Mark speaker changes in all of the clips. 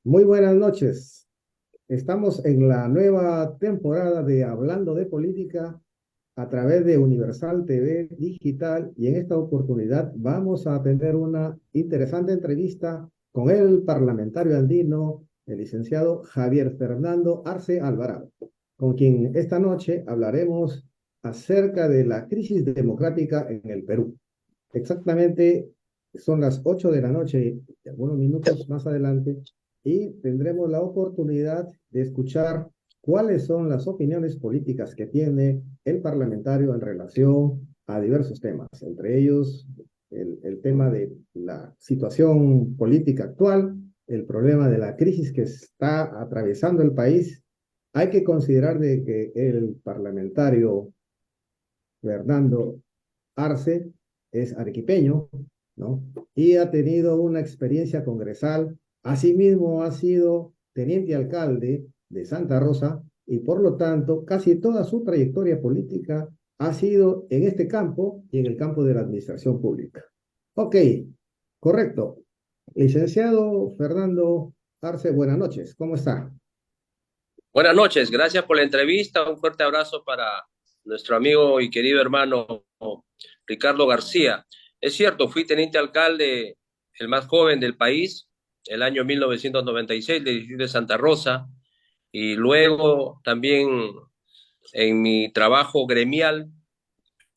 Speaker 1: Muy buenas noches. Estamos en la nueva temporada de Hablando de Política a través de Universal TV Digital y en esta oportunidad vamos a tener una interesante entrevista con el parlamentario andino, el licenciado Javier Fernando Arce Alvarado, con quien esta noche hablaremos acerca de la crisis democrática en el Perú. Exactamente son las 8 de la noche, y algunos minutos más adelante, y tendremos la oportunidad de escuchar cuáles son las opiniones políticas que tiene el parlamentario en relación a diversos temas, entre ellos el tema de la situación política actual, el problema de la crisis que está atravesando el país. Hay que considerar de que el parlamentario Fernando Arce es arequipeño, ¿no? Y ha tenido una experiencia congresal. Asimismo, ha sido teniente alcalde de Santa Rosa y por lo tanto, casi toda su trayectoria política ha sido en este campo y en el campo de la administración pública. Ok, correcto. Licenciado Fernando Arce, buenas noches. ¿Cómo está?
Speaker 2: Buenas noches, gracias por la entrevista. Un fuerte abrazo para nuestro amigo y querido hermano Ricardo García. Es cierto, fui teniente alcalde, el más joven del país, el año 1996, del distrito de Santa Rosa, y luego también en mi trabajo gremial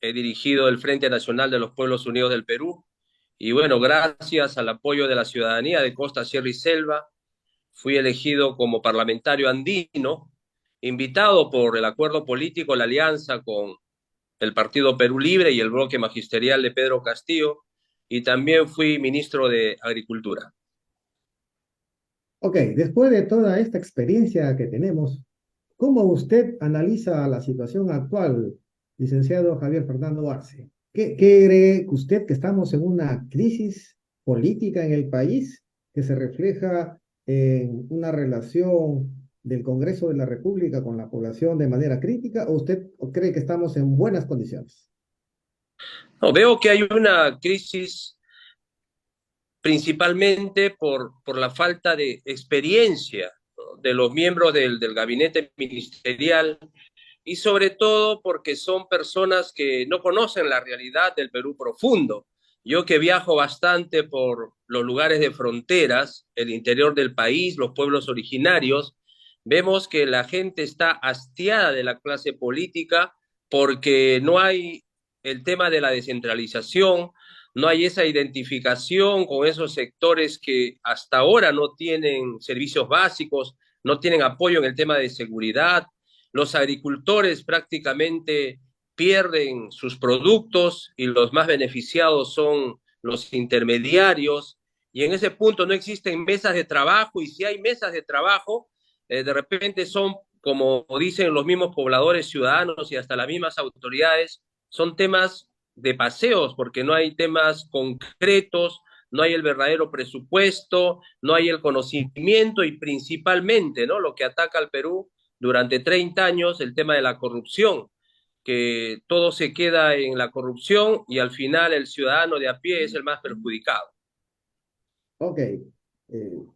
Speaker 2: he dirigido el Frente Nacional de los Pueblos Unidos del Perú. Y bueno, gracias al apoyo de la ciudadanía de Costa, Sierra y Selva, fui elegido como parlamentario andino, invitado por el acuerdo político, la alianza con el Partido Perú Libre y el bloque magisterial de Pedro Castillo, y también fui ministro de Agricultura.
Speaker 1: Ok, después de toda esta experiencia que tenemos, ¿cómo usted analiza la situación actual, licenciado Javier Fernando Arce? ¿Qué cree usted que estamos en una crisis política en el país que se refleja en una relación del Congreso de la República con la población de manera crítica? ¿O usted cree que estamos en buenas condiciones?
Speaker 2: No, veo que hay una crisis principalmente por la falta de experiencia, ¿no?, de los miembros del gabinete ministerial, y sobre todo porque son personas que no conocen la realidad del Perú profundo. Yo que viajo bastante por los lugares de fronteras, el interior del país, los pueblos originarios, vemos que la gente está hastiada de la clase política porque no hay el tema de la descentralización, no hay esa identificación con esos sectores que hasta ahora no tienen servicios básicos, no tienen apoyo en el tema de seguridad. Los agricultores prácticamente pierden sus productos y los más beneficiados son los intermediarios. Y en ese punto no existen mesas de trabajo, y si hay mesas de trabajo, de repente son, como dicen los mismos pobladores, ciudadanos y hasta las mismas autoridades, son temas de paseos, porque no hay temas concretos, no hay el verdadero presupuesto, no hay el conocimiento y principalmente, ¿no?, lo que ataca al Perú durante 30 años, el tema de la corrupción, que todo se queda en la corrupción y al final el ciudadano de a pie es el más perjudicado.
Speaker 1: Ok,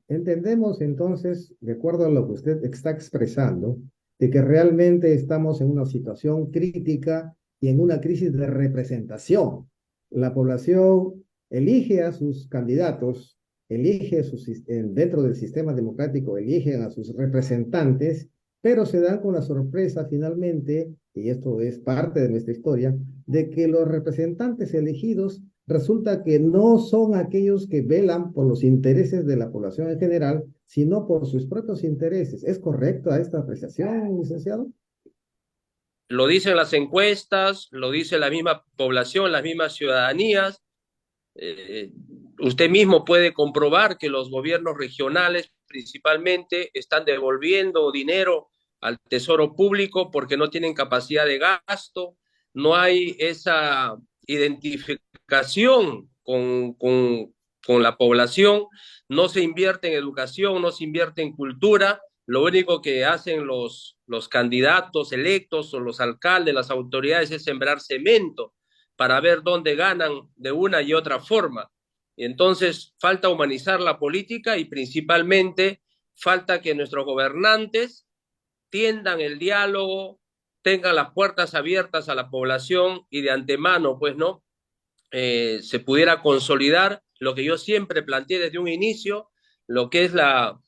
Speaker 1: entendemos entonces, de acuerdo a lo que usted está expresando, de que realmente estamos en una situación crítica y en una crisis de representación. La población elige a sus candidatos, elige a dentro del sistema democrático, eligen a sus representantes, pero se dan con la sorpresa finalmente, y esto es parte de nuestra historia, de que los representantes elegidos resulta que no son aquellos que velan por los intereses de la población en general, sino por sus propios intereses. ¿Es correcta esta apreciación, licenciado?
Speaker 2: Lo dicen las encuestas, lo dice la misma población, las mismas ciudadanías. Eh, Usted mismo puede comprobar que los gobiernos regionales principalmente están devolviendo dinero al tesoro público porque no tienen capacidad de gasto, no hay esa identificación con la población, no se invierte en educación, no se invierte en cultura. Lo único que hacen los candidatos electos o los alcaldes, las autoridades, es sembrar cemento para ver dónde ganan de una y otra forma. Y entonces falta humanizar la política y principalmente falta que nuestros gobernantes tiendan el diálogo, tengan las puertas abiertas a la población y de antemano, pues, ¿no? Se pudiera consolidar lo que yo siempre planteé desde un inicio, lo que es la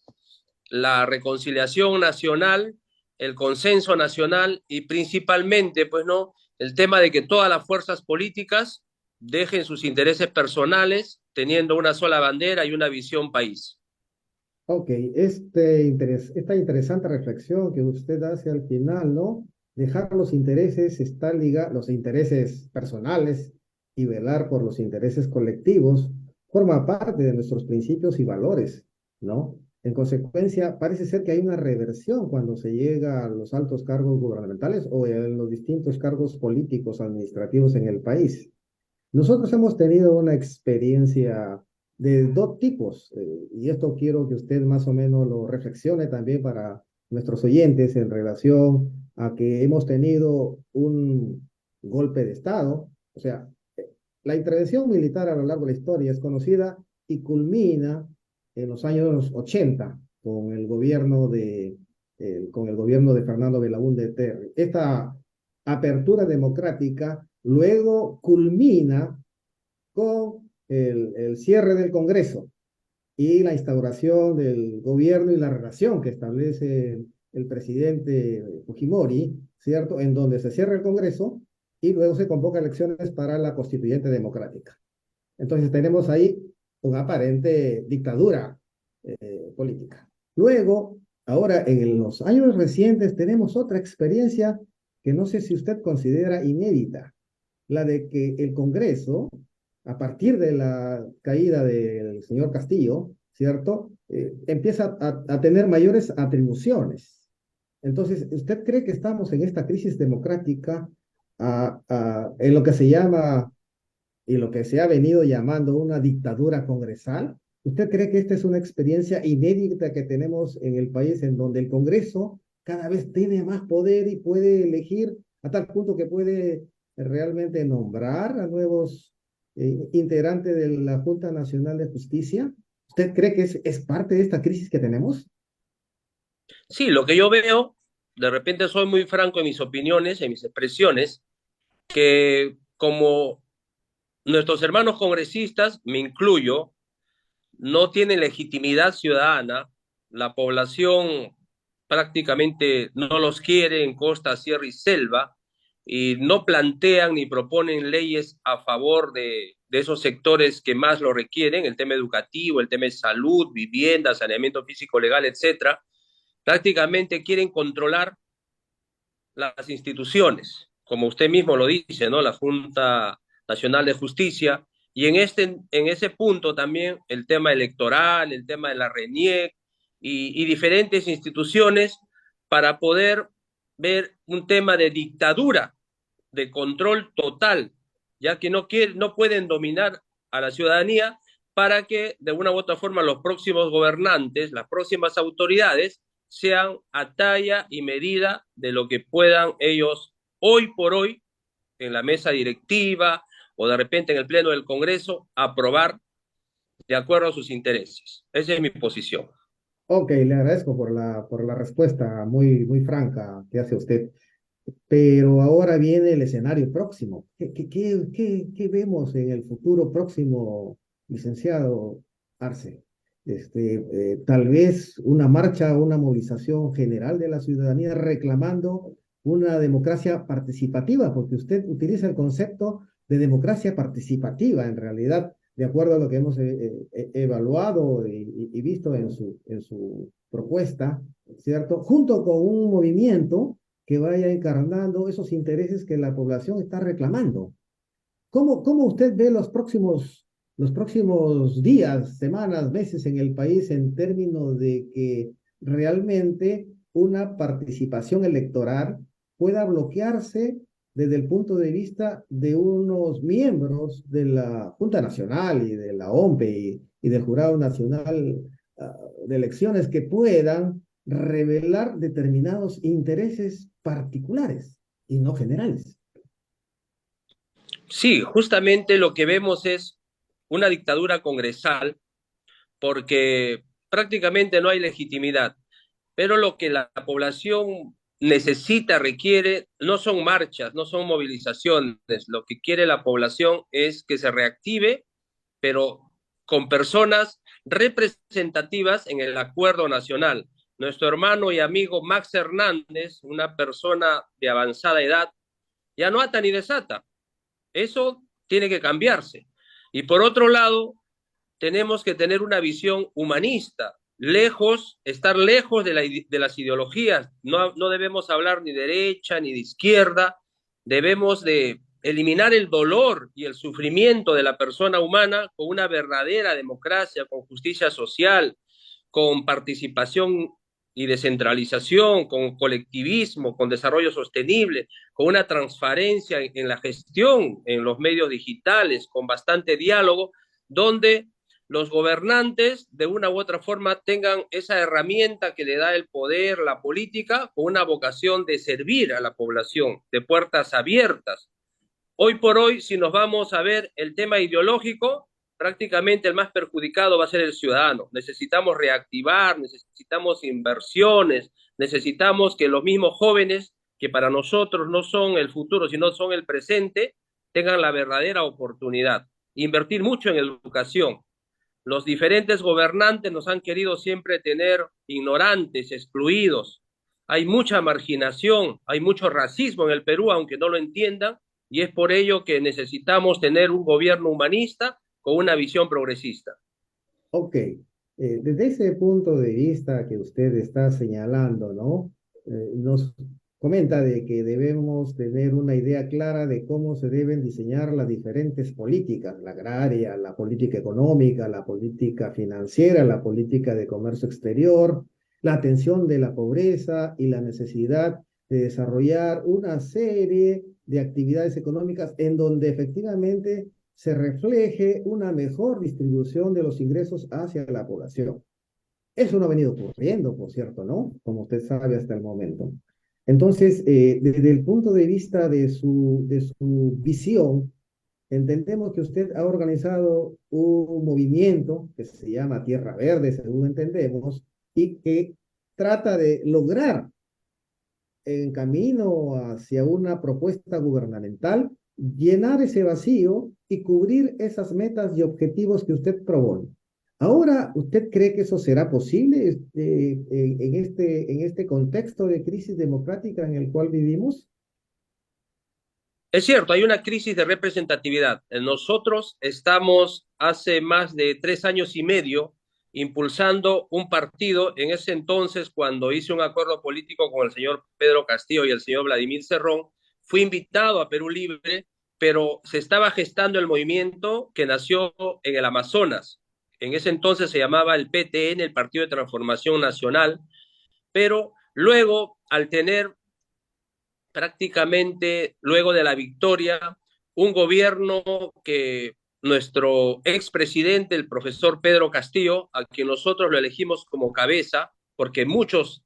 Speaker 2: reconciliación nacional, el consenso nacional y principalmente, pues, ¿no? El tema de que todas las fuerzas políticas dejen sus intereses personales teniendo una sola bandera y una visión país.
Speaker 1: Ok, esta interesante reflexión que usted hace al final, ¿no? Dejar los intereses, los intereses personales y velar por los intereses colectivos, forma parte de nuestros principios y valores, ¿no? En consecuencia, parece ser que hay una reversión cuando se llega a los altos cargos gubernamentales o en los distintos cargos políticos administrativos en el país. Nosotros hemos tenido una experiencia de dos tipos, y esto quiero que usted más o menos lo reflexione también para nuestros oyentes en relación a que hemos tenido un golpe de Estado. O sea, la intervención militar a lo largo de la historia es conocida y culmina en los años 80 con con el gobierno de Fernando Belaúnde Terry. Esta apertura democrática luego culmina con el cierre del Congreso y la instauración del gobierno y la relación que establece el presidente Fujimori, ¿cierto? En donde se cierra el Congreso y luego se convoca elecciones para la constituyente democrática. Entonces tenemos ahí una aparente dictadura política. Luego, ahora en los años recientes tenemos otra experiencia que no sé si usted considera inédita, la de que el Congreso, a partir de la caída del señor Castillo, ¿cierto? Empieza a tener mayores atribuciones. Entonces, ¿usted cree que estamos en esta crisis democrática en lo que se llama y lo que se ha venido llamando una dictadura congresal? ¿Usted cree que esta es una experiencia inédita que tenemos en el país en donde el Congreso cada vez tiene más poder y puede elegir a tal punto que puede realmente nombrar a nuevos integrantes de la Junta Nacional de Justicia? ¿Usted cree que es parte de esta crisis que tenemos?
Speaker 2: Sí, lo que yo veo, de repente soy muy franco en mis opiniones, en mis expresiones, que como nuestros hermanos congresistas, me incluyo, no tienen legitimidad ciudadana, la población prácticamente no los quiere en costa, sierra y selva, y no plantean ni proponen leyes a favor de esos sectores que más lo requieren, el tema educativo, el tema de salud, vivienda, saneamiento físico legal, etcétera. Prácticamente quieren controlar las instituciones, como usted mismo lo dice, ¿no? La Junta Nacional de Justicia, y en ese punto también el tema electoral, el tema de la RENIEC y diferentes instituciones para poder ver un tema de dictadura, de control total, ya que no pueden dominar a la ciudadanía para que de una u otra forma los próximos gobernantes, las próximas autoridades, sean a talla y medida de lo que puedan ellos hoy por hoy en la mesa directiva o de repente en el pleno del Congreso aprobar de acuerdo a sus intereses. Esa es mi posición.
Speaker 1: Ok, le agradezco por la respuesta muy franca que hace usted. Pero ahora viene el escenario próximo. ¿Qué vemos en el futuro próximo, licenciado Arce? Tal vez una marcha, una movilización general de la ciudadanía reclamando una democracia participativa, porque usted utiliza el concepto de democracia participativa, en realidad, de acuerdo a lo que hemos evaluado y visto en su propuesta, ¿cierto? Junto con un movimiento que vaya encarnando esos intereses que la población está reclamando. ¿Cómo usted ve los próximos días, semanas, meses en el país en términos de que realmente una participación electoral pueda bloquearse desde el punto de vista de unos miembros de la Junta Nacional y de la OMPE y del Jurado Nacional de Elecciones que puedan revelar determinados intereses particulares y no generales?
Speaker 2: Sí, justamente lo que vemos es una dictadura congresal porque prácticamente no hay legitimidad. Pero lo que la población necesita, requiere, no son marchas, no son movilizaciones. Lo que quiere la población es que se reactive, pero con personas representativas en el acuerdo nacional. Nuestro hermano y amigo Max Hernández, una persona de avanzada edad, ya no ata ni desata. Eso tiene que cambiarse. Y por otro lado, tenemos que tener una visión humanista, estar lejos de las ideologías. No debemos hablar ni de derecha ni de izquierda, debemos de eliminar el dolor y el sufrimiento de la persona humana con una verdadera democracia, con justicia social, con participación y descentralización, con colectivismo, con desarrollo sostenible, con una transparencia en la gestión en los medios digitales, con bastante diálogo, donde los gobernantes de una u otra forma tengan esa herramienta que le da el poder, la política, con una vocación de servir a la población, de puertas abiertas. Hoy por hoy, si nos vamos a ver el tema ideológico, prácticamente el más perjudicado va a ser el ciudadano. Necesitamos reactivar, necesitamos inversiones, necesitamos que los mismos jóvenes, que para nosotros no son el futuro, sino son el presente, tengan la verdadera oportunidad. Invertir mucho en educación. Los diferentes gobernantes nos han querido siempre tener ignorantes, excluidos. Hay mucha marginación, hay mucho racismo en el Perú, aunque no lo entiendan, y es por ello que necesitamos tener un gobierno humanista con una visión progresista.
Speaker 1: Ok, desde ese punto de vista que usted está señalando, ¿no? Nos comenta de que debemos tener una idea clara de cómo se deben diseñar las diferentes políticas, la agraria, la política económica, la política financiera, la política de comercio exterior, la atención de la pobreza y la necesidad de desarrollar una serie de actividades económicas en donde efectivamente se refleje una mejor distribución de los ingresos hacia la población. Eso no ha venido ocurriendo, por cierto, ¿no? Como usted sabe hasta el momento. Entonces, desde el punto de vista de su visión, entendemos que usted ha organizado un movimiento que se llama Tierra Verde, según entendemos, y que trata de lograr en camino hacia una propuesta gubernamental, llenar ese vacío y cubrir esas metas y objetivos que usted propone. Ahora, ¿usted cree que eso será posible en este contexto de crisis democrática en el cual vivimos?
Speaker 2: Es cierto, hay una crisis de representatividad. Nosotros estamos hace más de 3 años y medio impulsando un partido. En ese entonces, cuando hice un acuerdo político con el señor Pedro Castillo y el señor Vladimir Cerrón, fui invitado a Perú Libre, pero se estaba gestando el movimiento que nació en el Amazonas. En ese entonces se llamaba el PTN, el Partido de Transformación Nacional, pero luego, al tener prácticamente luego de la victoria, un gobierno que nuestro expresidente, el profesor Pedro Castillo, a quien nosotros lo elegimos como cabeza, porque muchos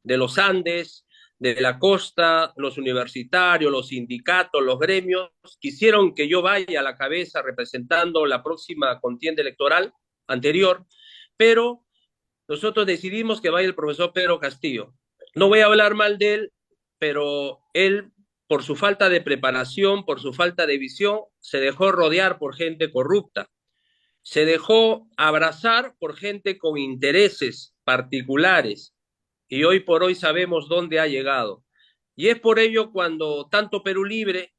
Speaker 2: de los Andes, de la costa, los universitarios, los sindicatos, los gremios, quisieron que yo vaya a la cabeza representando la próxima contienda electoral anterior, pero nosotros decidimos que vaya el profesor Pedro Castillo. No voy a hablar mal de él, pero él, por su falta de preparación, por su falta de visión, se dejó rodear por gente corrupta, se dejó abrazar por gente con intereses particulares y hoy por hoy sabemos dónde ha llegado. Y es por ello cuando tanto Perú Libre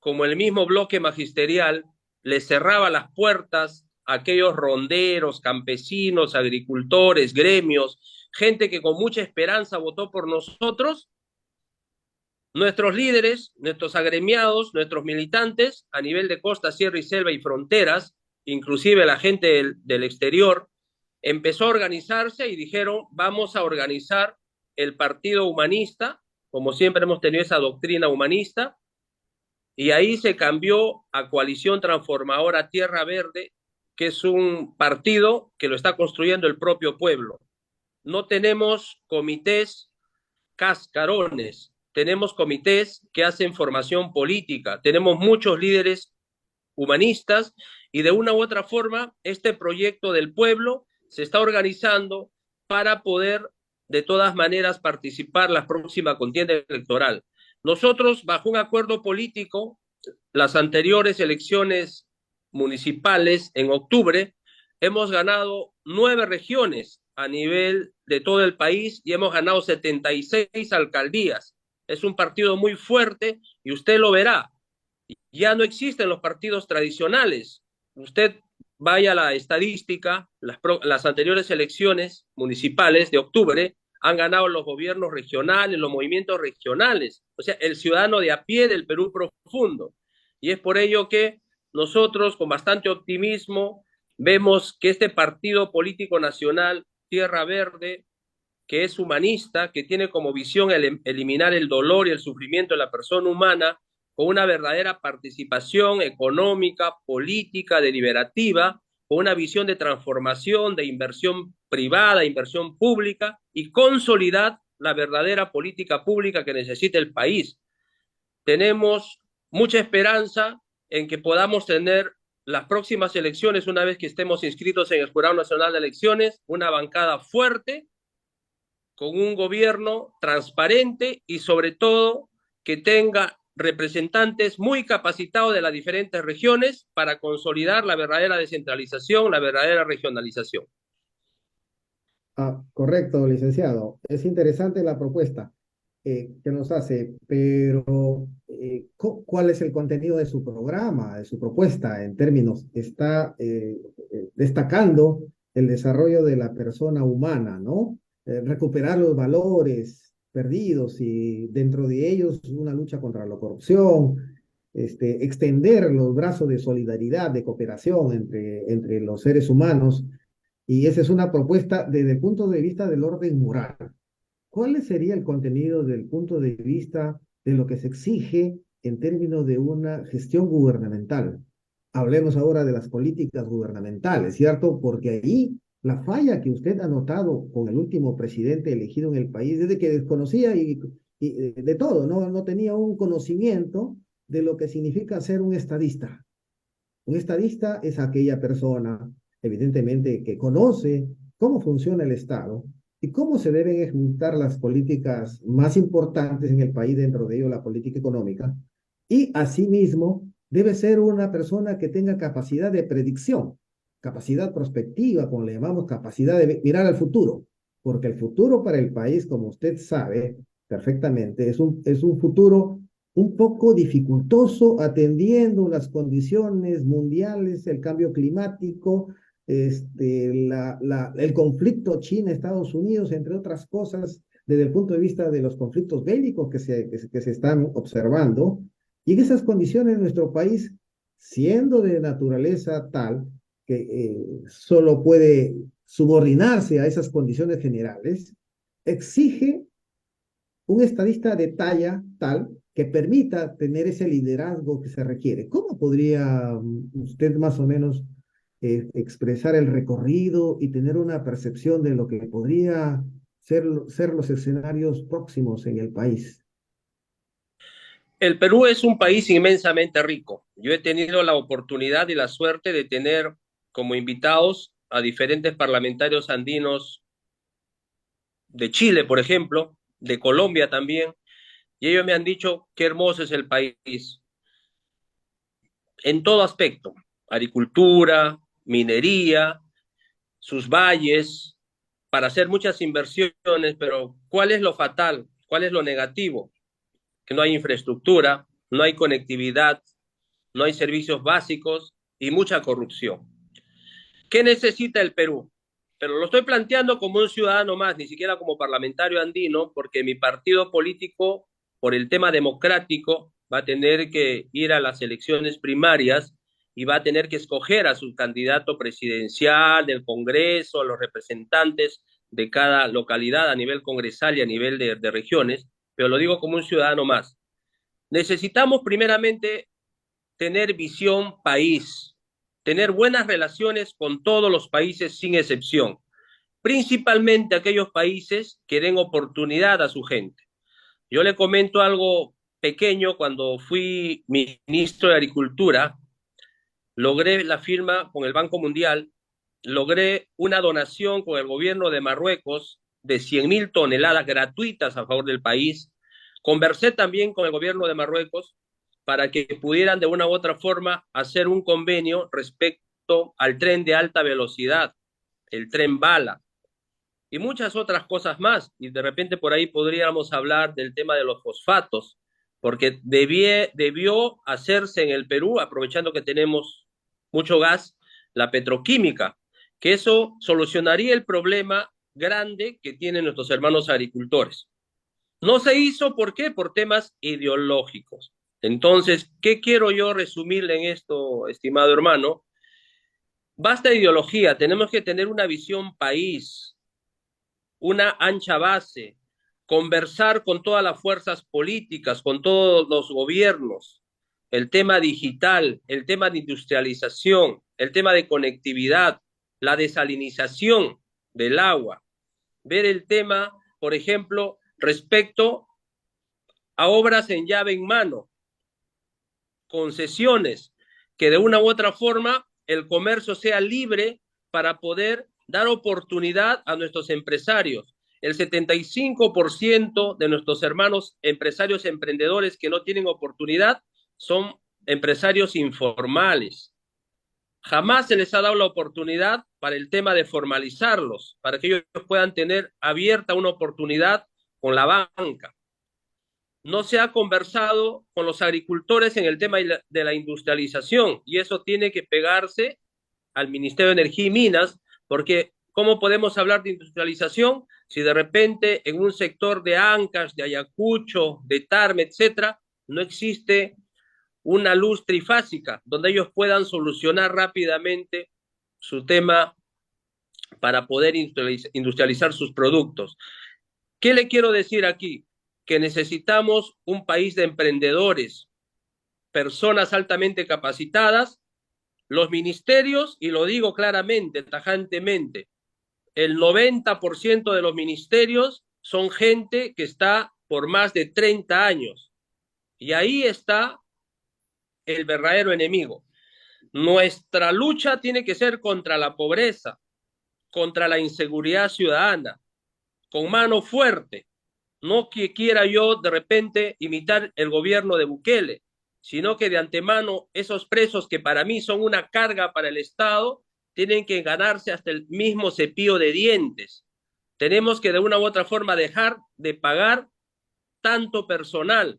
Speaker 2: como el mismo bloque magisterial le cerraba las puertas a aquellos ronderos, campesinos, agricultores, gremios, gente que con mucha esperanza votó por nosotros. Nuestros líderes, nuestros agremiados, nuestros militantes a nivel de costa, sierra y selva y fronteras, inclusive la gente del exterior, empezó a organizarse y dijeron, vamos a organizar el Partido Humanista, como siempre hemos tenido esa doctrina humanista, y ahí se cambió a Coalición Transformadora Tierra Verde, que es un partido que lo está construyendo el propio pueblo. No tenemos comités cascarones, tenemos comités que hacen formación política, tenemos muchos líderes humanistas y de una u otra forma este proyecto del pueblo se está organizando para poder de todas maneras participar en la próxima contienda electoral. Nosotros, bajo un acuerdo político, las anteriores elecciones municipales en octubre, hemos ganado 9 regiones a nivel de todo el país y hemos ganado 76 alcaldías. Es un partido muy fuerte y usted lo verá. Ya no existen los partidos tradicionales. Usted vaya a la estadística, las anteriores elecciones municipales de octubre han ganado los gobiernos regionales, los movimientos regionales, o sea, el ciudadano de a pie del Perú profundo. Y es por ello que nosotros, con bastante optimismo, vemos que este partido político nacional, Tierra Verde, que es humanista, que tiene como visión eliminar el dolor y el sufrimiento de la persona humana, con una verdadera participación económica, política, deliberativa, con una visión de transformación, de inversión privada, inversión pública y consolidar la verdadera política pública que necesita el país. Tenemos mucha esperanza en que podamos tener las próximas elecciones, una vez que estemos inscritos en el Jurado Nacional de Elecciones, una bancada fuerte, con un gobierno transparente y sobre todo que tenga representantes muy capacitados de las diferentes regiones para consolidar la verdadera descentralización, la verdadera regionalización.
Speaker 1: Ah, correcto, licenciado. Es interesante la propuesta que nos hace, pero ¿cuál es el contenido de su programa, de su propuesta en términos? Está destacando el desarrollo de la persona humana, ¿no? Recuperar los valores perdidos y dentro de ellos una lucha contra la corrupción, extender los brazos de solidaridad, de cooperación entre los seres humanos. Y esa es una propuesta desde el punto de vista del orden moral. ¿Cuál sería el contenido del punto de vista de lo que se exige en términos de una gestión gubernamental? Hablemos ahora de las políticas gubernamentales, ¿cierto? Porque ahí la falla que usted ha notado con el último presidente elegido en el país es de que desconocía y de todo, no tenía un conocimiento de lo que significa ser un estadista. Un estadista es aquella persona, evidentemente, que conoce cómo funciona el Estado y cómo se deben ejecutar las políticas más importantes en el país, dentro de ello la política económica, y asimismo debe ser una persona que tenga capacidad de predicción, capacidad prospectiva, como le llamamos, capacidad de mirar al futuro, porque el futuro para el país, como usted sabe perfectamente, es un futuro un poco dificultoso atendiendo las condiciones mundiales, el cambio climático, el conflicto China-Estados Unidos, entre otras cosas, desde el punto de vista de los conflictos bélicos que se están observando. Y en esas condiciones nuestro país, siendo de naturaleza tal que solo puede subordinarse a esas condiciones generales, exige un estadista de talla tal que permita tener ese liderazgo que se requiere. ¿Cómo podría usted más o menos expresar el recorrido y tener una percepción de lo que podría ser los escenarios próximos en el país?
Speaker 2: El Perú es un país inmensamente rico. Yo he tenido la oportunidad y la suerte de tener como invitados a diferentes parlamentarios andinos de Chile, por ejemplo, de Colombia también, y ellos me han dicho qué hermoso es el país en todo aspecto: agricultura, minería, sus valles, para hacer muchas inversiones, pero ¿cuál es lo fatal? ¿Cuál es lo negativo? Que no hay infraestructura, no hay conectividad, no hay servicios básicos y mucha corrupción. ¿Qué necesita el Perú? Pero lo estoy planteando como un ciudadano más, ni siquiera como parlamentario andino, porque mi partido político, por el tema democrático, va a tener que ir a las elecciones primarias y va a tener que escoger a su candidato presidencial, del Congreso, a los representantes de cada localidad a nivel congresal y a nivel de regiones, pero lo digo como un ciudadano más. Necesitamos primeramente tener visión país, tener buenas relaciones con todos los países sin excepción, principalmente aquellos países que den oportunidad a su gente. Yo le comento algo pequeño: cuando fui ministro de Agricultura, logré la firma con el Banco Mundial logré una donación con el gobierno de Marruecos de 100.000 toneladas gratuitas a favor del país. Conversé también con el gobierno de Marruecos para que pudieran de una u otra forma hacer un convenio respecto al tren de alta velocidad, el tren bala, y muchas otras cosas más. Y de repente por ahí podríamos hablar del tema de los fosfatos, porque debió hacerse en el Perú, aprovechando que tenemos mucho gas, la petroquímica, que eso solucionaría el problema grande que tienen nuestros hermanos agricultores. No se hizo, ¿por qué? Por temas ideológicos. Entonces, ¿qué quiero yo resumirle en esto, estimado hermano? Basta ideología, tenemos que tener una visión país, una ancha base, conversar con todas las fuerzas políticas, con todos los gobiernos, el tema digital, el tema de industrialización, el tema de conectividad, la desalinización del agua, ver el tema, por ejemplo, respecto a obras en llave en mano, concesiones, que de una u otra forma el comercio sea libre para poder dar oportunidad a nuestros empresarios. El 75% de nuestros hermanos empresarios emprendedores que no tienen oportunidad son empresarios informales. Jamás se les ha dado la oportunidad para el tema de formalizarlos, para que ellos puedan tener abierta una oportunidad con la banca. No se ha conversado con los agricultores en el tema de la industrialización, y eso tiene que pegarse al Ministerio de Energía y Minas, porque ¿cómo podemos hablar de industrialización si de repente en un sector de Ancash, de Ayacucho, de Tarme, etcétera, no existe una luz trifásica donde ellos puedan solucionar rápidamente su tema para poder industrializar sus productos? ¿Qué le quiero decir aquí? Que necesitamos un país de emprendedores, personas altamente capacitadas, los ministerios, y lo digo claramente, tajantemente, el 90% de los ministerios son gente que está por más de 30 años. Y ahí está el verdadero enemigo. Nuestra lucha tiene que ser contra la pobreza, contra la inseguridad ciudadana, con mano fuerte. No que quiera yo de repente imitar el gobierno de Bukele, sino que de antemano esos presos que para mí son una carga para el Estado, tienen que ganarse hasta el mismo cepillo de dientes. Tenemos que de una u otra forma dejar de pagar tanto personal,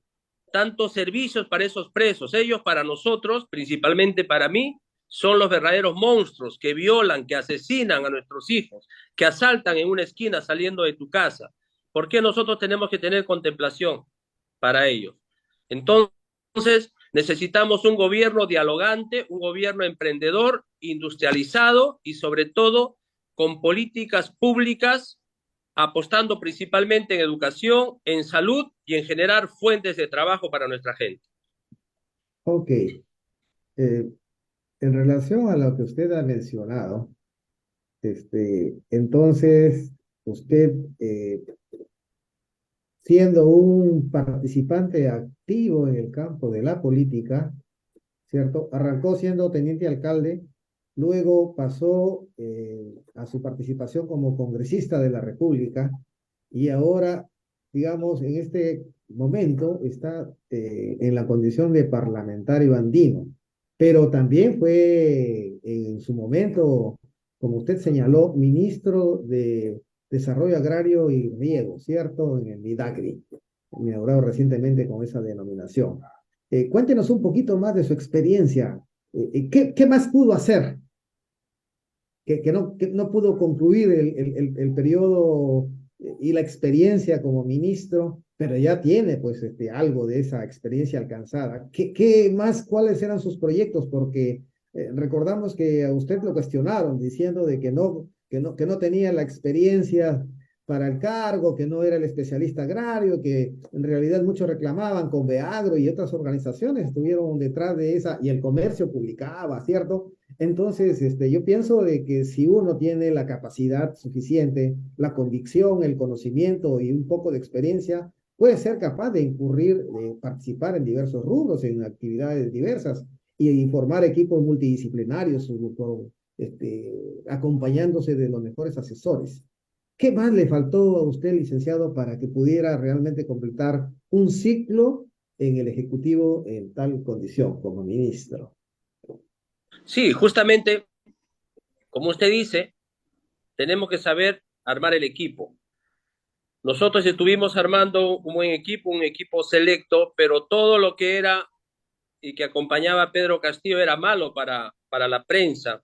Speaker 2: tantos servicios para esos presos. Ellos para nosotros, principalmente para mí, son los verdaderos monstruos que violan, que asesinan a nuestros hijos, que asaltan en una esquina saliendo de tu casa. ¿Por qué nosotros tenemos que tener contemplación para ellos? Entonces, necesitamos un gobierno dialogante, un gobierno emprendedor, industrializado y sobre todo con políticas públicas apostando principalmente en educación, en salud y en generar fuentes de trabajo para nuestra gente.
Speaker 1: Ok, en relación a lo que usted ha mencionado, entonces usted, siendo un participante activo en el campo de la política, ¿cierto? Arrancó siendo teniente alcalde, luego pasó a su participación como congresista de la República y ahora, digamos, en este momento está en la condición de parlamentario andino, pero también fue en su momento, como usted señaló, ministro de Desarrollo Agrario y Riego, ¿cierto? En el MIDAGRI, inaugurado recientemente con esa denominación. Cuéntenos un poquito más de su experiencia. ¿Qué más pudo hacer? Que no pudo concluir el periodo y la experiencia como ministro, pero ya tiene pues algo de esa experiencia alcanzada. ¿Qué más, cuáles eran sus proyectos? Porque recordamos que a usted lo cuestionaron diciendo de que no tenía la experiencia para el cargo, que no era el especialista agrario, que en realidad muchos reclamaban con Beagro y otras organizaciones estuvieron detrás de esa, y el comercio publicaba, ¿cierto? Entonces, yo pienso de que si uno tiene la capacidad suficiente, la convicción, el conocimiento y un poco de experiencia, puede ser capaz de incurrir, de participar en diversos rubros, en actividades diversas y formar equipos multidisciplinarios acompañándose de los mejores asesores. ¿Qué más le faltó a usted, licenciado, para que pudiera realmente completar un ciclo en el Ejecutivo en tal condición como ministro?
Speaker 2: Sí, justamente, como usted dice, tenemos que saber armar el equipo. Nosotros estuvimos armando un buen equipo, un equipo selecto, pero todo lo que era y que acompañaba a Pedro Castillo era malo para la prensa,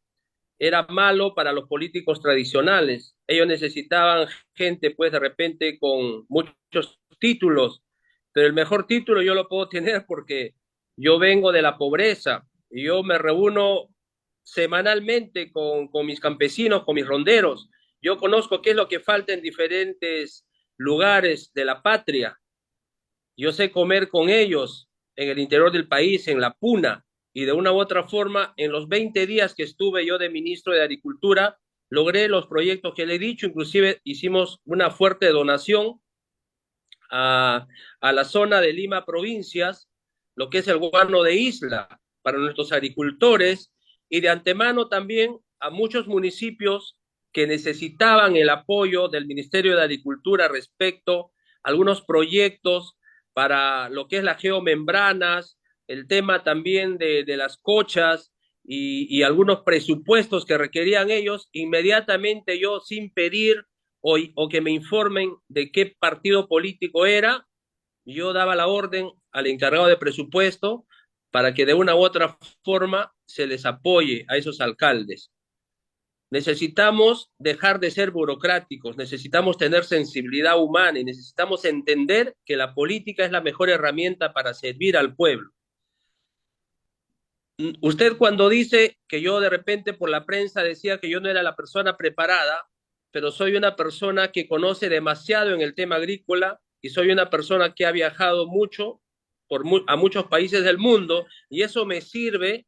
Speaker 2: era malo para los políticos tradicionales. Ellos necesitaban gente, pues, de repente con muchos títulos, pero el mejor título yo lo puedo tener porque yo vengo de la pobreza y yo me reúno semanalmente con mis campesinos, con mis ronderos. Yo conozco qué es lo que falta en diferentes lugares de la patria. Yo sé comer con ellos en el interior del país, en la puna, y de una u otra forma, en los 20 días que estuve yo de ministro de Agricultura, logré los proyectos que le he dicho, inclusive hicimos una fuerte donación a la zona de Lima Provincias, lo que es el gobierno de Isla, para nuestros agricultores, y de antemano también a muchos municipios que necesitaban el apoyo del Ministerio de Agricultura respecto a algunos proyectos para lo que es las geomembranas, el tema también de las cochas y algunos presupuestos que requerían ellos, inmediatamente yo sin pedir o que me informen de qué partido político era, yo daba la orden al encargado de presupuesto para que de una u otra forma se les apoye a esos alcaldes. Necesitamos dejar de ser burocráticos, necesitamos tener sensibilidad humana y necesitamos entender que la política es la mejor herramienta para servir al pueblo. Usted cuando dice que yo de repente por la prensa decía que yo no era la persona preparada, pero soy una persona que conoce demasiado en el tema agrícola y soy una persona que ha viajado mucho a muchos países del mundo y eso me sirve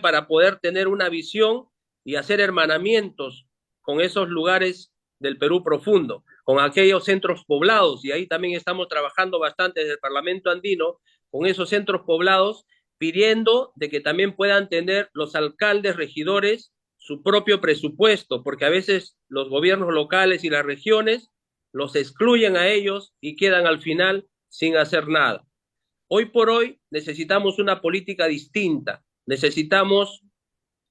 Speaker 2: para poder tener una visión y hacer hermanamientos con esos lugares del Perú profundo, con aquellos centros poblados y ahí también estamos trabajando bastante desde el Parlamento andino con esos centros poblados pidiendo de que también puedan tener los alcaldes, regidores, su propio presupuesto, porque a veces los gobiernos locales y las regiones los excluyen a ellos y quedan al final sin hacer nada. Hoy por hoy necesitamos una política distinta, necesitamos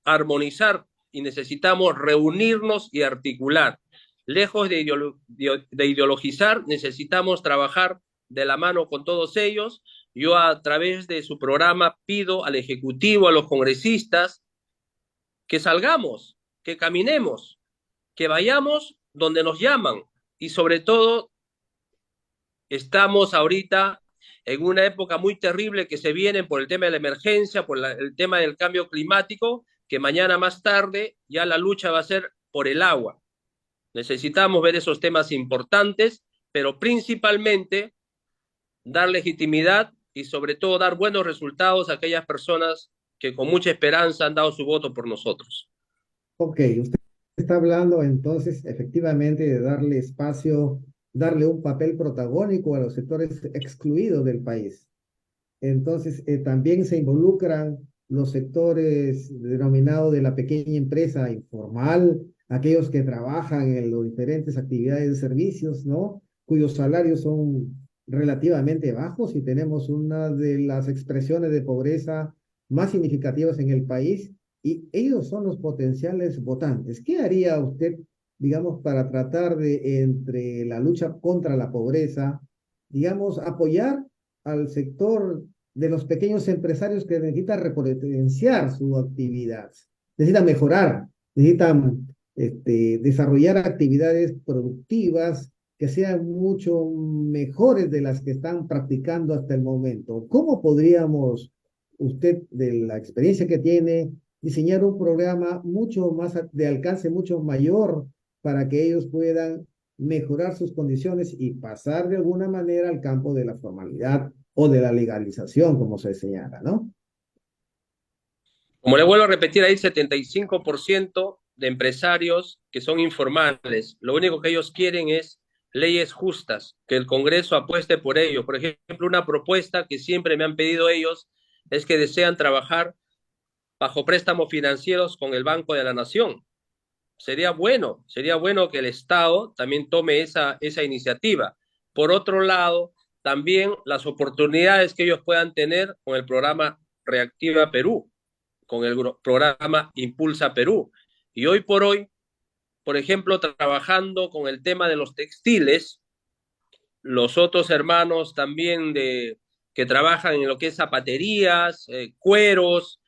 Speaker 2: armonizar y necesitamos reunirnos y articular. Lejos de ideologizar, necesitamos trabajar de la mano con todos ellos. Yo a través de su programa pido al Ejecutivo, a los congresistas, que salgamos, que caminemos, que vayamos donde nos llaman y sobre todo estamos ahorita en una época muy terrible que se viene por el tema de la emergencia, por el tema del cambio climático, que mañana más tarde ya la lucha va a ser por el agua. Necesitamos ver esos temas importantes, pero principalmente dar legitimidad y sobre todo dar buenos resultados a aquellas personas que con mucha esperanza han dado su voto por nosotros.
Speaker 1: Ok, usted está hablando entonces efectivamente de darle espacio, darle un papel protagónico a los sectores excluidos del país. Entonces, también se involucran los sectores denominados de la pequeña empresa informal, aquellos que trabajan en las diferentes actividades de servicios, ¿no? Cuyos salarios son relativamente bajos y tenemos una de las expresiones de pobreza más significativas en el país y ellos son los potenciales votantes. ¿Qué haría usted, digamos, para tratar de, entre la lucha contra la pobreza, digamos, apoyar al sector de los pequeños empresarios que necesitan repotenciar su actividad, necesitan mejorar, necesitan desarrollar actividades productivas que sean mucho mejores de las que están practicando hasta el momento? ¿Cómo podríamos, usted, de la experiencia que tiene, diseñar un programa mucho más de alcance, mucho mayor, para que ellos puedan mejorar sus condiciones y pasar de alguna manera al campo de la formalidad o de la legalización, como se señala, ¿no?
Speaker 2: Como le vuelvo a repetir, hay 75% de empresarios que son informales. Lo único que ellos quieren es leyes justas, que el Congreso apueste por ello. Por ejemplo, una propuesta que siempre me han pedido ellos es que desean trabajar bajo préstamos financieros con el Banco de la Nación. Sería bueno que el Estado también tome esa iniciativa. Por otro lado, también las oportunidades que ellos puedan tener con el programa Reactiva Perú, con el programa Impulsa Perú. Y hoy por hoy, por ejemplo, trabajando con el tema de los textiles, los otros hermanos también que trabajan en lo que es zapaterías, cueros,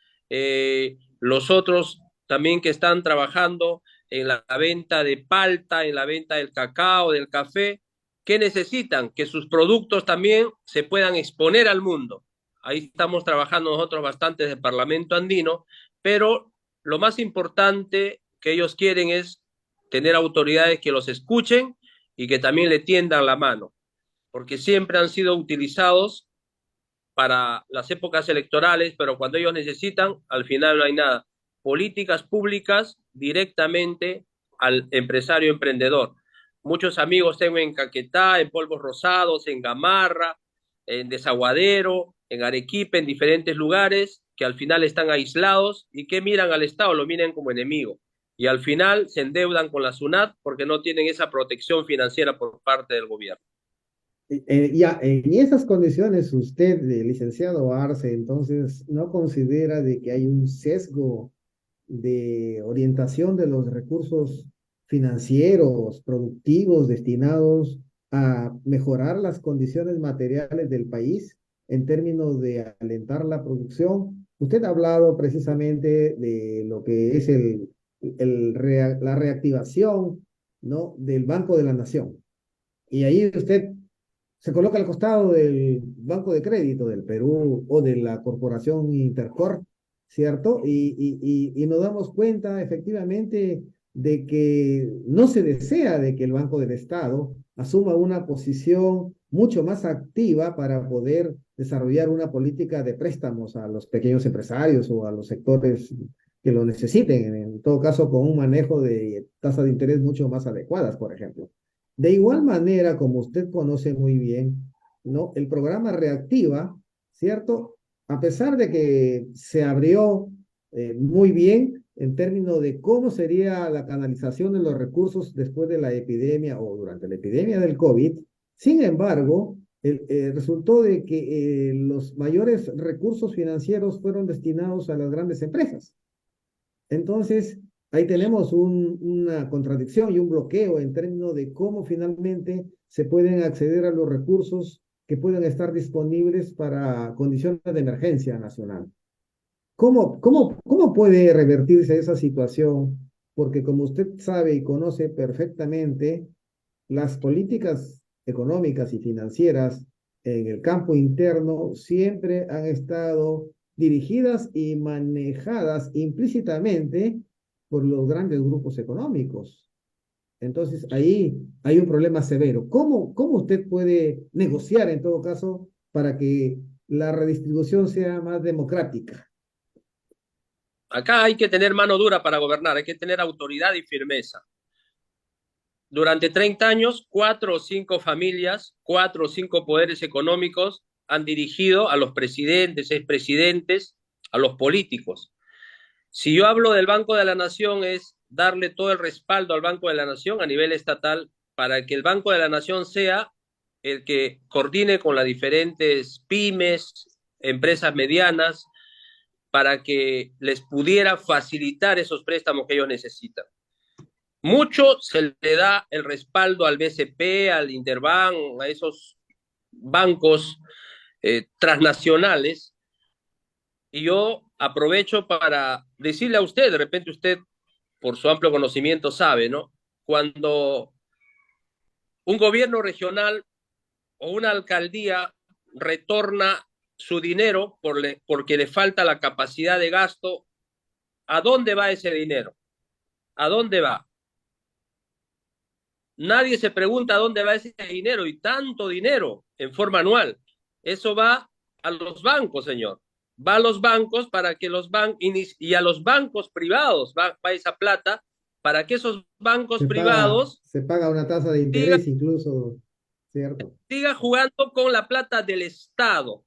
Speaker 2: los otros también que están trabajando en la venta de palta, en la venta del cacao, del café, que necesitan que sus productos también se puedan exponer al mundo. Ahí estamos trabajando nosotros bastante desde el Parlamento Andino, pero lo más importante que ellos quieren es tener autoridades que los escuchen y que también le tiendan la mano, porque siempre han sido utilizados para las épocas electorales, pero cuando ellos necesitan, al final no hay nada. Políticas públicas directamente al empresario emprendedor. Muchos amigos tengo en Caquetá, en Polvos Rosados, en Gamarra, en Desaguadero, en Arequipa, en diferentes lugares que al final están aislados y que miran al Estado, lo miran como enemigo. Y al final se endeudan con la SUNAT porque no tienen esa protección financiera por parte del gobierno.
Speaker 1: Ya, en esas condiciones, usted, licenciado Arce, entonces, ¿no considera de que hay un sesgo de orientación de los recursos financieros, productivos, destinados a mejorar las condiciones materiales del país en términos de alentar la producción? Usted ha hablado precisamente de lo que es la reactivación, ¿no?, del Banco de la Nación. Y ahí usted se coloca al costado del Banco de Crédito del Perú o de la Corporación Intercorp, ¿cierto? Y nos damos cuenta efectivamente de que no se desea de que el Banco del Estado asuma una posición mucho más activa para poder desarrollar una política de préstamos a los pequeños empresarios o a los sectores que lo necesiten, en todo caso con un manejo de tasas de interés mucho más adecuadas, por ejemplo. De igual manera, como usted conoce muy bien, ¿no? El programa Reactiva, ¿cierto? A pesar de que se abrió muy bien en términos de cómo sería la canalización de los recursos después de la epidemia o durante la epidemia del COVID, sin embargo, resultó de que los mayores recursos financieros fueron destinados a las grandes empresas. Entonces, ahí tenemos una contradicción y un bloqueo en términos de cómo finalmente se pueden acceder a los recursos que pueden estar disponibles para condiciones de emergencia nacional. ¿Cómo puede revertirse esa situación? Porque como usted sabe y conoce perfectamente, las políticas económicas y financieras en el campo interno siempre han estado dirigidas y manejadas implícitamente por los grandes grupos económicos. Entonces, ahí hay un problema severo. ¿Cómo usted puede negociar en todo caso para que la redistribución sea más democrática?
Speaker 2: Acá hay que tener mano dura para gobernar, hay que tener autoridad y firmeza. Durante 30 años, 4 o 5 familias, 4 o 5 poderes económicos han dirigido a los presidentes, expresidentes, a los políticos. Si yo hablo del Banco de la Nación, es darle todo el respaldo al Banco de la Nación a nivel estatal para que el Banco de la Nación sea el que coordine con las diferentes pymes, empresas medianas, para que les pudiera facilitar esos préstamos que ellos necesitan. Mucho se le da el respaldo al BCP, al Interbank, a esos bancos transnacionales, y yo aprovecho para decirle a usted, de repente usted, por su amplio conocimiento, sabe, ¿no? Cuando un gobierno regional o una alcaldía retorna su dinero porque le falta la capacidad de gasto, ¿a dónde va ese dinero? ¿A dónde va? Nadie se pregunta a dónde va ese dinero y tanto dinero en forma anual. Eso va a los bancos, señor. Va a los bancos para que los bancos y a los bancos privados va esa plata para que esos bancos privados
Speaker 1: Se paga una tasa de
Speaker 2: sigan,
Speaker 1: interés incluso, ¿cierto?
Speaker 2: sigan jugando con la plata del Estado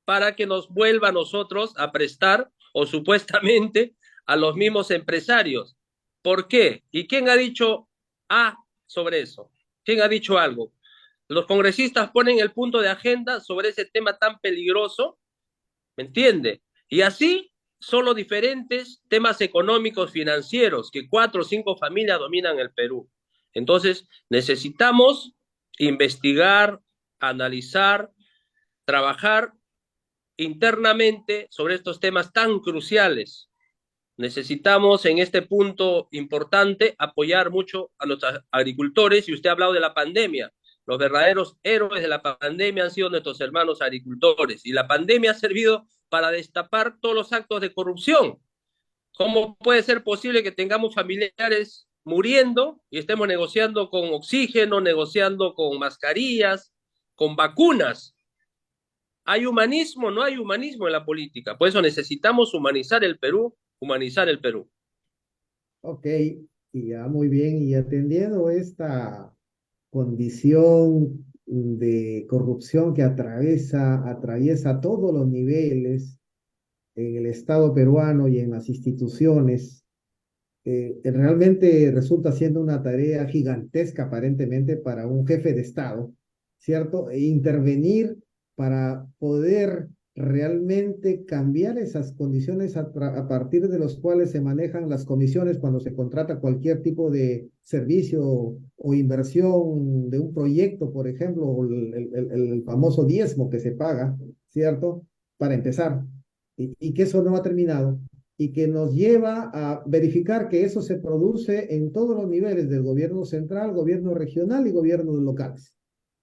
Speaker 2: para que nos vuelva a nosotros a prestar o supuestamente a los mismos empresarios. ¿Por qué? ¿Y quién ha dicho A sobre eso? ¿Quién ha dicho algo? Los congresistas ponen el punto de agenda sobre ese tema tan peligroso, ¿me entiende? Y así son los diferentes temas económicos financieros que 4 o 5 familias dominan el Perú. Entonces, necesitamos investigar, analizar, trabajar internamente sobre estos temas tan cruciales. Necesitamos en este punto importante apoyar mucho a nuestros agricultores, y usted ha hablado de la pandemia. Los verdaderos héroes de la pandemia han sido nuestros hermanos agricultores, y la pandemia ha servido para destapar todos los actos de corrupción. ¿Cómo puede ser posible que tengamos familiares muriendo y estemos negociando con oxígeno, negociando con mascarillas, con vacunas? ¿Hay humanismo? No hay humanismo en la política. Por eso necesitamos humanizar el Perú, humanizar el Perú.
Speaker 1: Ok, y ya muy bien, y atendiendo esta condición de corrupción que atraviesa todos los niveles en el Estado peruano y en las instituciones, realmente resulta siendo una tarea gigantesca aparentemente para un jefe de Estado, ¿cierto? E intervenir para poder realmente cambiar esas condiciones a partir de los cuales se manejan las comisiones cuando se contrata cualquier tipo de servicio o inversión de un proyecto, por ejemplo, o el famoso diezmo que se paga, ¿cierto? Para empezar, y que eso no ha terminado y que nos lleva a verificar que eso se produce en todos los niveles del gobierno central, gobierno regional y gobiernos locales.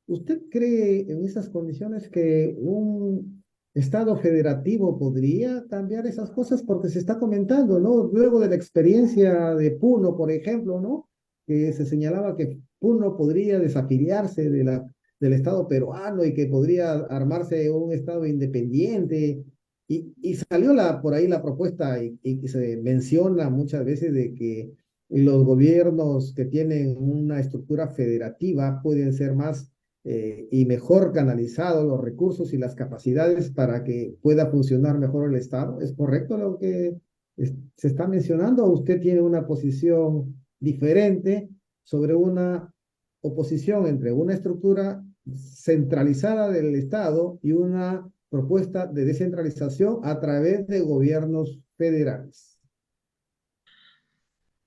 Speaker 1: ¿Usted cree en esas condiciones que un Estado federativo podría cambiar esas cosas? Porque se está comentando, ¿no? Luego de la experiencia de Puno, por ejemplo, ¿no? Que se señalaba que Puno podría desafiliarse del Estado peruano y que podría armarse un Estado independiente. Y salió por ahí la propuesta y se menciona muchas veces de que los gobiernos que tienen una estructura federativa pueden ser más y mejor canalizados los recursos y las capacidades para que pueda funcionar mejor el Estado. ¿Es correcto lo que se está mencionando o usted tiene una posición diferente sobre una oposición entre una estructura centralizada del Estado y una propuesta de descentralización a través de gobiernos federales?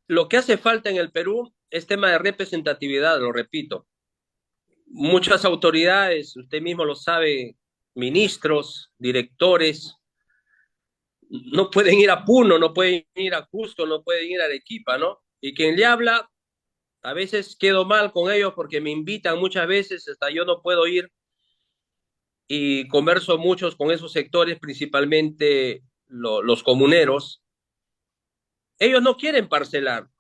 Speaker 2: Lo que hace falta en el Perú es tema de representatividad, lo repito. Muchas autoridades, usted mismo lo sabe, ministros, directores, no pueden ir a Puno, no pueden ir a Cusco, no pueden ir a Arequipa, ¿no? Y quien le habla, a veces quedo mal con ellos porque me invitan muchas veces, hasta yo no puedo ir, y converso muchos con esos sectores, principalmente los comuneros. Ellos no quieren parcelar,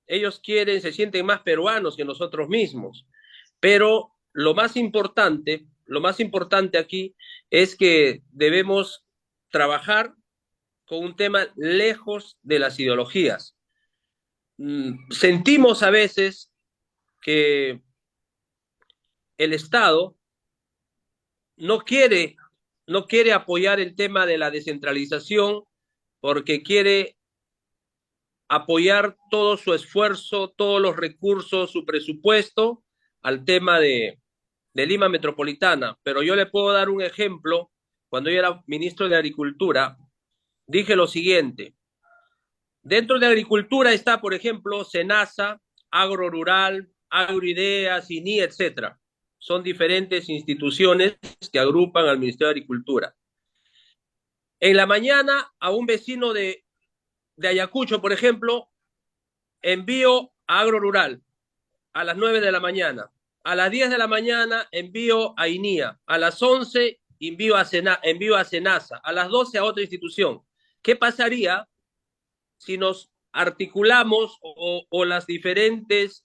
Speaker 2: ellos quieren, se sienten más peruanos que nosotros mismos. Pero lo más importante aquí es que debemos trabajar con un tema lejos de las ideologías. Sentimos a veces que el Estado no quiere, no quiere apoyar el tema de la descentralización porque quiere apoyar todo su esfuerzo, todos los recursos, su presupuesto al tema de Lima Metropolitana. Pero yo le puedo dar un ejemplo. Cuando yo era ministro de Agricultura, dije lo siguiente. Dentro de Agricultura está, por ejemplo, SENASA, Agro Rural, Agroideas, INI, etcétera. Son diferentes instituciones que agrupan al Ministerio de Agricultura. En la mañana, a un vecino de Ayacucho, por ejemplo, envío a Agro Rural a las 9 de la mañana. A las 10 de la mañana envío a INIA. A las 11 envío a SENASA. A las 12 a otra institución. ¿Qué pasaría si nos articulamos o los diferentes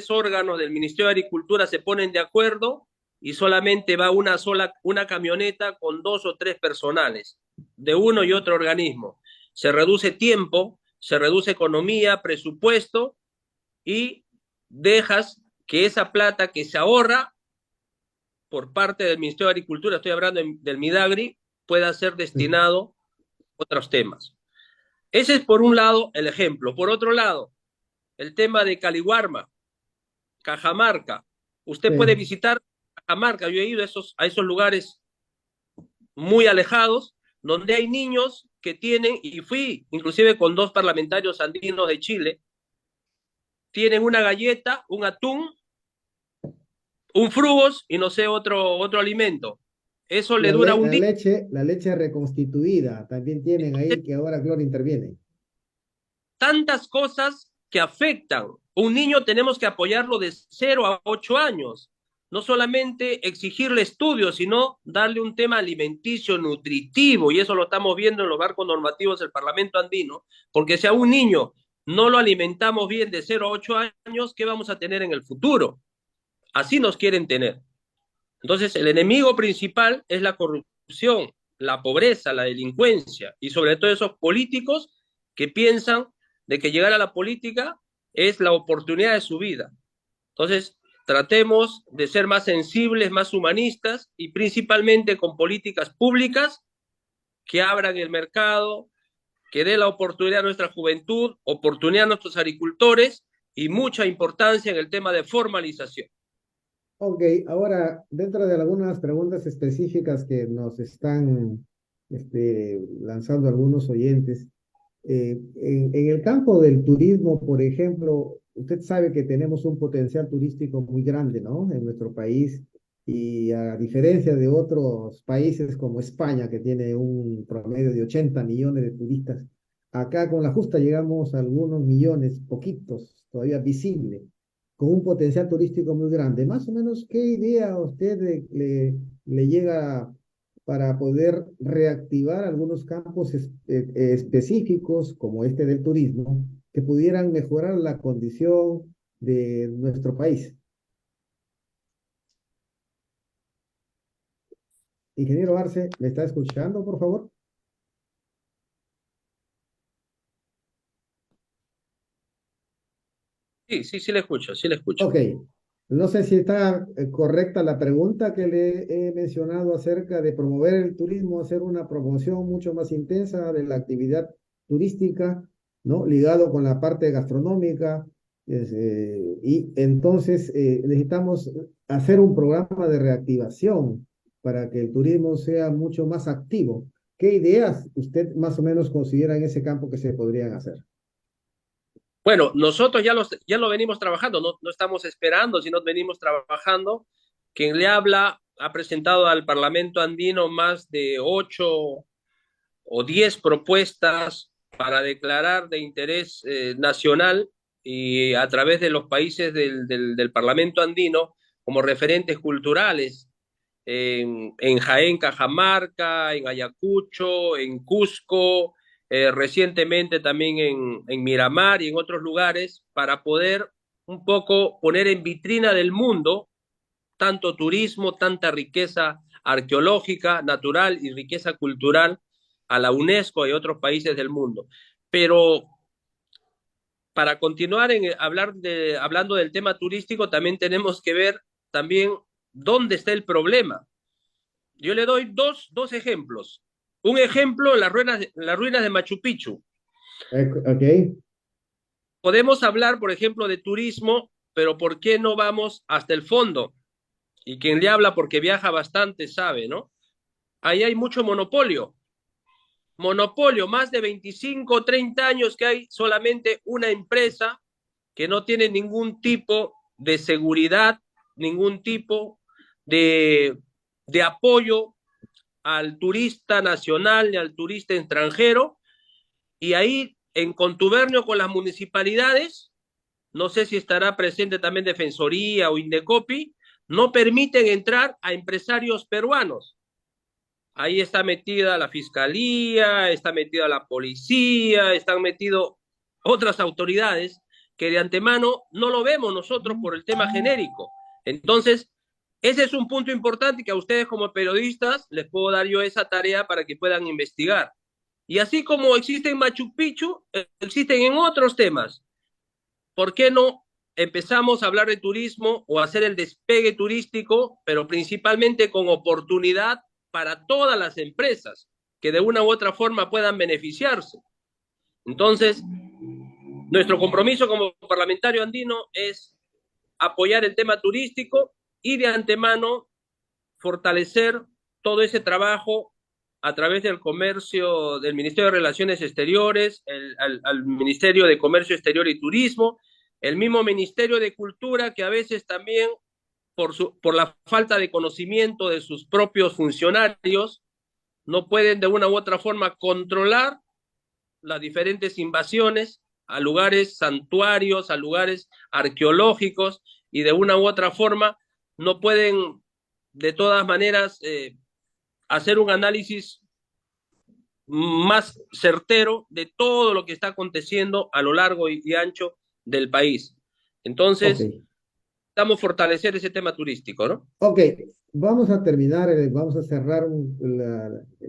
Speaker 2: órganos del Ministerio de Agricultura se ponen de acuerdo y solamente va una camioneta con 2 o 3 personales de uno y otro organismo? Se reduce tiempo, se reduce economía, presupuesto, y dejas que esa plata que se ahorra por parte del Ministerio de Agricultura, estoy hablando del Midagri, pueda ser destinado otros temas. Ese es por un lado el ejemplo. Por otro lado, el tema de Caliwarma, Cajamarca. Usted puede
Speaker 1: Sí,
Speaker 2: visitar Cajamarca. Yo he ido a esos lugares muy alejados, donde hay niños que tienen, y fui inclusive con dos parlamentarios andinos de Chile, tienen una galleta, un atún, un frugos y no sé, otro alimento. Eso le dura un día.
Speaker 1: la leche reconstituida también tienen ahí que ahora Gloria interviene.
Speaker 2: Tantas cosas que afectan. Un niño tenemos que apoyarlo de 0 a 8 años. No solamente exigirle estudios, sino darle un tema alimenticio, nutritivo, y eso lo estamos viendo en los marcos normativos del Parlamento andino, porque si a un niño no lo alimentamos bien de 0 a 8 años, ¿qué vamos a tener en el futuro? Así nos quieren tener. Entonces, el enemigo principal es la corrupción, la pobreza, la delincuencia, y sobre todo esos políticos que piensan de que llegar a la política es la oportunidad de su vida. Entonces, tratemos de ser más sensibles, más humanistas y principalmente con políticas públicas que abran el mercado, que dé la oportunidad a nuestra juventud, oportunidad a nuestros agricultores y mucha importancia en el tema de formalización.
Speaker 1: Ok, ahora, dentro de algunas preguntas específicas que nos están lanzando algunos oyentes, en el campo del turismo, por ejemplo, usted sabe que tenemos un potencial turístico muy grande, ¿no? En nuestro país, y a diferencia de otros países como España, que tiene un promedio de 80 millones de turistas, acá con la justa llegamos a algunos millones, poquitos, todavía visibles, con un potencial turístico muy grande. Más o menos, ¿qué idea a usted le llega para poder reactivar algunos campos específicos, como este del turismo, que pudieran mejorar la condición de nuestro país? Ingeniero Arce, ¿me está escuchando, por favor?
Speaker 2: Sí, sí, sí le escucho, sí le escucho.
Speaker 1: Ok, no sé si está correcta la pregunta que le he mencionado acerca de promover el turismo, hacer una promoción mucho más intensa de la actividad turística, ¿no? Ligado con la parte gastronómica. Y entonces necesitamos hacer un programa de reactivación para que el turismo sea mucho más activo. ¿Qué ideas usted más o menos considera en ese campo que se podrían hacer?
Speaker 2: Bueno, nosotros ya lo venimos trabajando, no estamos esperando, sino venimos trabajando. Quien le habla ha presentado al Parlamento andino más de 8 o 10 propuestas para declarar de interés nacional y a través de los países del Parlamento andino como referentes culturales en Jaén, Cajamarca, en Ayacucho, en Cusco, recientemente también en Miramar y en otros lugares, para poder un poco poner en vitrina del mundo tanto turismo, tanta riqueza arqueológica, natural y riqueza cultural a la UNESCO y otros países del mundo. Pero para continuar hablando del tema turístico, también tenemos que ver también dónde está el problema. Yo le doy dos ejemplos. Un ejemplo, las ruinas de Machu Picchu.
Speaker 1: Ok,
Speaker 2: Podemos hablar, por ejemplo, de turismo, pero ¿por qué no vamos hasta el fondo? Y quien le habla porque viaja bastante sabe, ¿no? Ahí hay mucho monopolio. Monopolio, más de 25 o 30 años que hay solamente una empresa que no tiene ningún tipo de seguridad, ningún tipo de, de apoyo al turista nacional ni al turista extranjero, y ahí en contubernio con las municipalidades, no sé si estará presente también Defensoría o Indecopi, no permiten entrar a empresarios peruanos. Ahí está metida la fiscalía, está metida la policía, están metidos otras autoridades que de antemano no lo vemos nosotros por el tema genérico. Entonces, ese es un punto importante que a ustedes como periodistas les puedo dar yo esa tarea para que puedan investigar. Y así como existe en Machu Picchu, existen en otros temas. ¿Por qué no empezamos a hablar de turismo o hacer el despegue turístico, pero principalmente con oportunidad para todas las empresas? que de una u otra forma puedan beneficiarse. Entonces, nuestro compromiso como parlamentario andino es apoyar el tema turístico y de antemano fortalecer todo ese trabajo a través del comercio, del Ministerio de Relaciones Exteriores, al Ministerio de Comercio Exterior y Turismo, el mismo Ministerio de Cultura, que a veces también por la falta de conocimiento de sus propios funcionarios no pueden de una u otra forma controlar las diferentes invasiones a lugares santuarios, a lugares arqueológicos, y de una u otra forma no pueden de todas maneras hacer un análisis más certero de todo lo que está aconteciendo a lo largo y ancho del país.
Speaker 1: Ok,
Speaker 2: Entonces, estamos fortalecer ese tema turístico, ¿no?
Speaker 1: ok, vamos a terminar, vamos a cerrar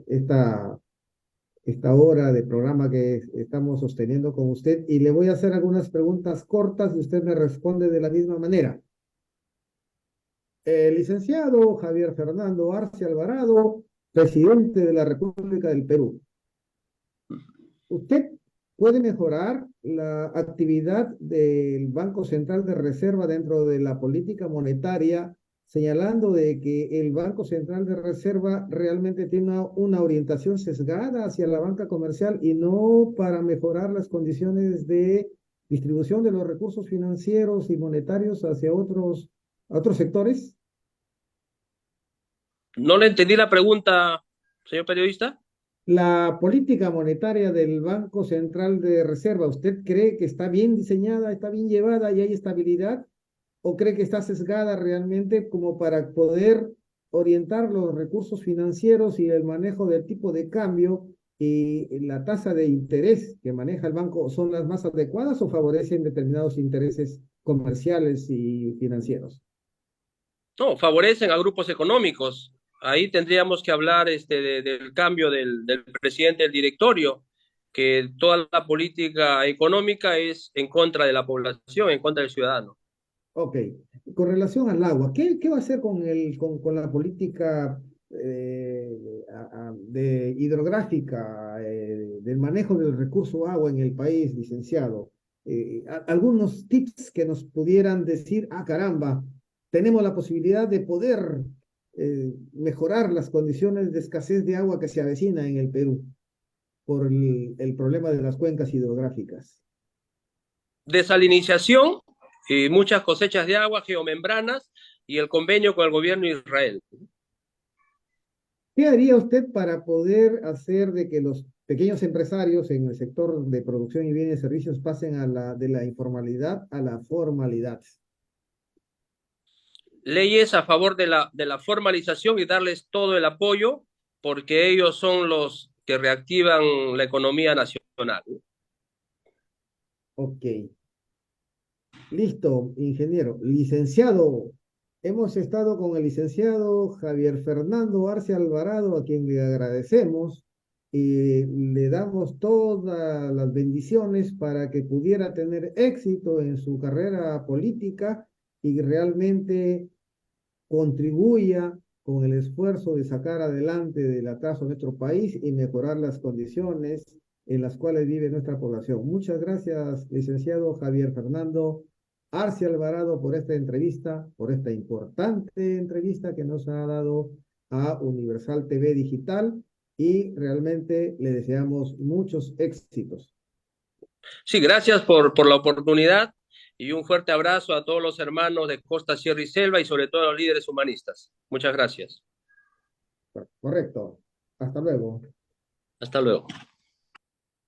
Speaker 1: esta hora de programa que estamos sosteniendo con usted y le voy a hacer algunas preguntas cortas y usted me responde de la misma manera. Licenciado Javier Fernando Arce Alvarado, presidente de la República del Perú. ¿Usted puede mejorar la actividad del Banco Central de Reserva dentro de la política monetaria, señalando de que el Banco Central de Reserva realmente tiene una orientación sesgada hacia la banca comercial y no para mejorar las condiciones de distribución de los recursos financieros y monetarios hacia otros sectores?
Speaker 2: No le entendí la pregunta, señor periodista.
Speaker 1: La política monetaria del Banco Central de Reserva, ¿usted cree que está bien diseñada, está bien llevada y hay estabilidad? ¿O cree que está sesgada realmente como para poder orientar los recursos financieros y el manejo del tipo de cambio y la tasa de interés que maneja el banco son las más adecuadas o favorecen determinados intereses comerciales y financieros?
Speaker 2: No, favorecen a grupos económicos. Ahí tendríamos que hablar del cambio del presidente del directorio, que toda la política económica es en contra de la población, en contra del ciudadano.
Speaker 1: Ok, con relación al agua, ¿qué va a hacer con la política de hidrográfica, del manejo del recurso agua en el país, licenciado? Algunos tips que nos pudieran decir, ah, caramba, tenemos la posibilidad de poder mejorar las condiciones de escasez de agua que se avecina en el Perú por el problema de las cuencas hidrográficas.
Speaker 2: Desalinización, muchas cosechas de agua, geomembranas y el convenio con el gobierno de Israel.
Speaker 1: ¿Qué haría usted para poder hacer de que los pequeños empresarios en el sector de producción y bienes y servicios pasen de la informalidad a la formalidad?
Speaker 2: Leyes a favor de la formalización y darles todo el apoyo, porque ellos son los que reactivan la economía nacional.
Speaker 1: Ok, listo, ingeniero. Licenciado, hemos estado con el licenciado Javier Fernando Arce Alvarado, a quien le agradecemos y le damos todas las bendiciones para que pudiera tener éxito en su carrera política y realmente contribuya con el esfuerzo de sacar adelante del atraso nuestro país y mejorar las condiciones en las cuales vive nuestra población. Muchas gracias, licenciado Javier Fernando Arce Alvarado, por esta entrevista, por esta importante entrevista que nos ha dado a Universal TV Digital y realmente le deseamos muchos éxitos.
Speaker 2: Sí, gracias por la oportunidad y un fuerte abrazo a todos los hermanos de Costa, Sierra y Selva y sobre todo a los líderes humanistas. Muchas gracias.
Speaker 1: Correcto. Hasta luego.
Speaker 2: Hasta luego.